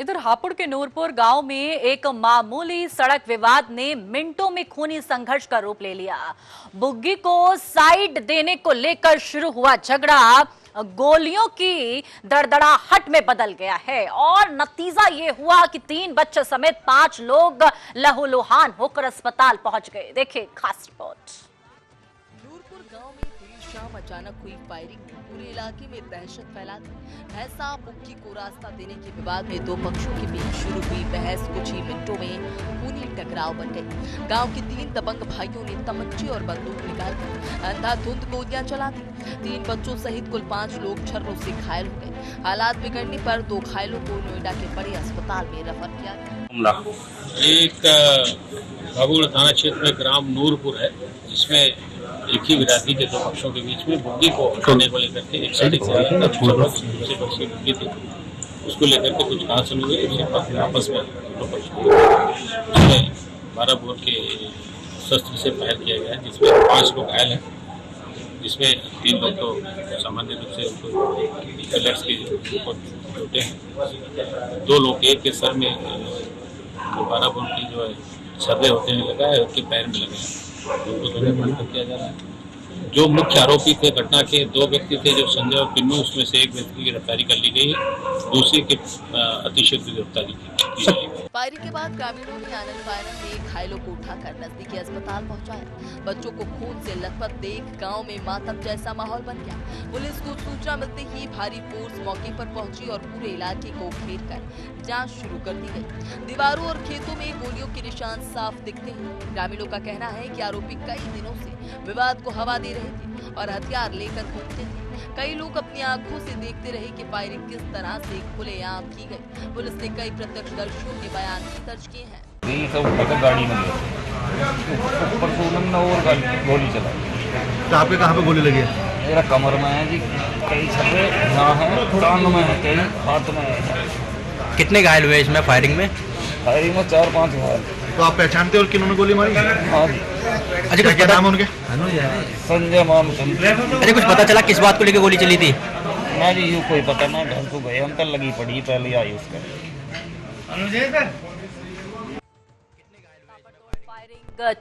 इधर हापुड़ के नूरपुर गांव में एक मामूली सड़क विवाद ने मिनटों में खूनी संघर्ष का रूप ले लिया। बुग्गी को साइड देने को लेकर शुरू हुआ झगड़ा गोलियों की दड़दड़ाहट में बदल गया है और नतीजा ये हुआ कि 3 बच्चे समेत 5 लोग लहूलुहान होकर अस्पताल पहुंच गए। देखिए खास रिपोर्ट। नूरपुर गांव में देर शाम अचानक हुई फायरिंग ने पूरे इलाके में दहशत फैला दी। भैंसा बुग्गी को रास्ता देने के विवाद में 2 पक्षों के बीच शुरू हुई बहस कुछ ही मिनटों में खूनी टकराव बन गई। गांव के 3 दबंग भाइयों ने तमंचे और बंदूक निकालकर अंधाधुंध गोलियां चला दी। 3 बच्चों सहित कुल 5 लोग छर्रों से घायल हो गए। हालात बिगड़ने पर 2 घायलों को नोएडा के बड़े अस्पताल में रेफर किया गया। एक हापुड़ थाना क्षेत्र में ग्राम नूरपुर है, जिसमें एक ही बिरादरी के 2 पक्षों के बीच में बुग्गी को खाने को लेकर के एक साइड से दूसरे पक्ष की बुग्गी थी, उसको लेकर के कुछ कहासुनी हुई। उसी पर आपस में 2 पक्ष उसमें 12 बोर के शस्त्र से फायर किया गया, जिसमें 5 लोग घायल हैं, जिसमें 3 लोग तो सामान्य रूप से उनको कलर्स के चोटें हैं। 2 लोग, एक के सर में 12 बोर की जो है छर्रे होते हैं लगा है, उसके पैर में लगे हैं, उनको किया जा रहा है। जो मुख्य आरोपी थे घटना के 2 व्यक्ति थे, जो संजय और पिन्नू, उसमें से एक व्यक्ति की गिरफ्तारी कर ली गई है, दूसरे की अतिशीघ्र गिरफ्तारी की जाएगी। फायरिंग के बाद ग्रामीणों ने आनंद फायरिंग में घायलों को उठाकर नजदीकी अस्पताल पहुंचाया। बच्चों को खून से लथपथ देख गांव में मातम जैसा माहौल बन गया। पुलिस को सूचना मिलते ही भारी फोर्स मौके पर पहुंची और पूरे इलाके को घेर कर जांच शुरू कर दी गई। दीवारों और खेतों में गोलियों के निशान साफ दिखते हैं। ग्रामीणों का कहना है कि आरोपी कई दिनों से विवाद को हवा दे रहे थे और हथियार लेकर घूमते थे। कई लोग अपनी आंखों से देखते रहे कि फायरिंग किस तरह से खुलेआम की गई। पुलिस ने कई प्रत्यक्षदर्शियों के बयान भी दर्ज किए हैं। गाड़ी में ऊपर से उन्होंने और गोली चलाई। आपके कहाँ पे गोली लगी है? मेरा कमर में है जी, कई छर्रे यहाँ है, कान में है, कई हाथ में है। कितने घायल हुए इसमें फायरिंग में? फायरिंग में 4-5 घायल। तो आप पहचानते हो कि उन्होंने गोली मारी? हाँ जी। अच्छा, कुछ पता नाम उनके? संजय मामचंद। अरे कुछ पता चला किस बात को लेकर गोली चली थी? ना जी, यूँ कोई पता ना, घर को गए हम तो लगी पड़ी पहले आई उसका।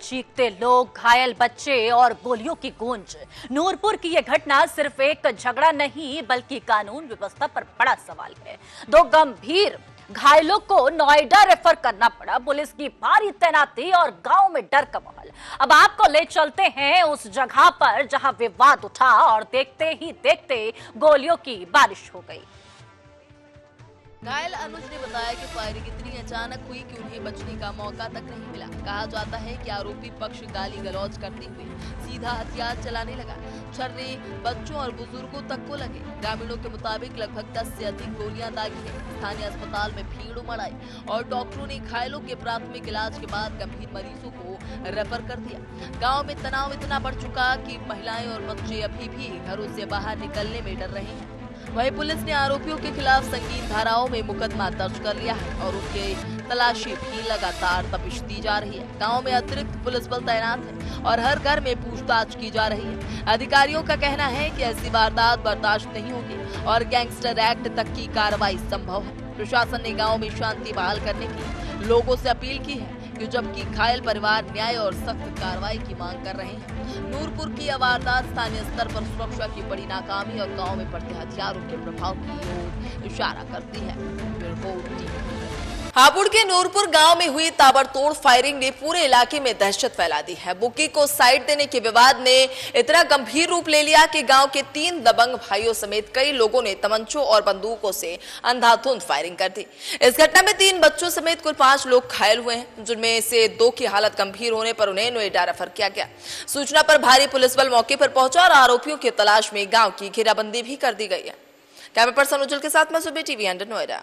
चीखते लोग, घायल बच्चे और गोलियों की गूंज। नूरपुर की यह घटना सिर्फ एक झगड़ा नहीं बल्कि कानून व्यवस्था पर बड़ा सवाल है। 2 गंभीर घायलों को नोएडा रेफर करना पड़ा। पुलिस की भारी तैनाती और गांव में डर का माहौल। अब आपको ले चलते हैं उस जगह पर जहां विवाद उठा और देखते ही देखते गोलियों की बारिश हो गई। घायल अनुज ने बताया कि फायरिंग इतनी अचानक हुई कि उन्हें बचने का मौका तक नहीं मिला। कहा जाता है कि आरोपी पक्ष गाली गलौज करते हुए सीधा हथियार चलाने लगा। छर्रे बच्चों और बुजुर्गों तक को लगे। ग्रामीणों के मुताबिक लगभग 10 से अधिक गोलियां दागी हैं। स्थानीय अस्पताल में भीड़ उमड़ आई और डॉक्टरों ने घायलों के प्राथमिक इलाज के बाद गंभीर मरीजों को रेफर कर दिया। गाँव में तनाव इतना बढ़ चुका कि महिलाएं और बच्चे अभी भी घरों से बाहर निकलने में डर रहे हैं। वहीं पुलिस ने आरोपियों के खिलाफ संगीन धाराओं में मुकदमा दर्ज कर लिया है और उनके तलाशी भी लगातार तपिश दी जा रही है। गांव में अतिरिक्त पुलिस बल तैनात है और हर घर में पूछताछ की जा रही है। अधिकारियों का कहना है कि ऐसी वारदात बर्दाश्त नहीं होगी और गैंगस्टर एक्ट तक की कार्रवाई संभव है। प्रशासन ने गाँव में शांति बहाल करने की लोगों से अपील की है, जबकि घायल परिवार न्याय और सख्त कार्रवाई की मांग कर रहे हैं। नूरपुर की वारदात स्थानीय स्तर पर सुरक्षा की बड़ी नाकामी और गांव में बढ़ते हथियारों के प्रभाव की ओर इशारा करती है। हापुड़ के नूरपुर गांव में हुई ताबड़तोड़ फायरिंग ने पूरे इलाके में दहशत फैला दी है। बुग्गी को साइड देने के विवाद ने इतना गंभीर रूप ले लिया कि गांव के 3 दबंग भाइयों समेत कई लोगों ने तमंचों और बंदूकों से अंधाधुंध फायरिंग कर दी। इस घटना में 3 बच्चों समेत कुल 5 लोग घायल हुए हैं, जिनमें से 2 की हालत गंभीर होने पर उन्हें नोएडा रेफर किया गया। सूचना पर भारी पुलिस बल मौके पर पहुंचा और आरोपियों की तलाश में गाँव की घेराबंदी भी कर दी गई है। कैमरा पर्सन उज्जवल के साथ मैं सुबह टीवी अंडर नोएडा।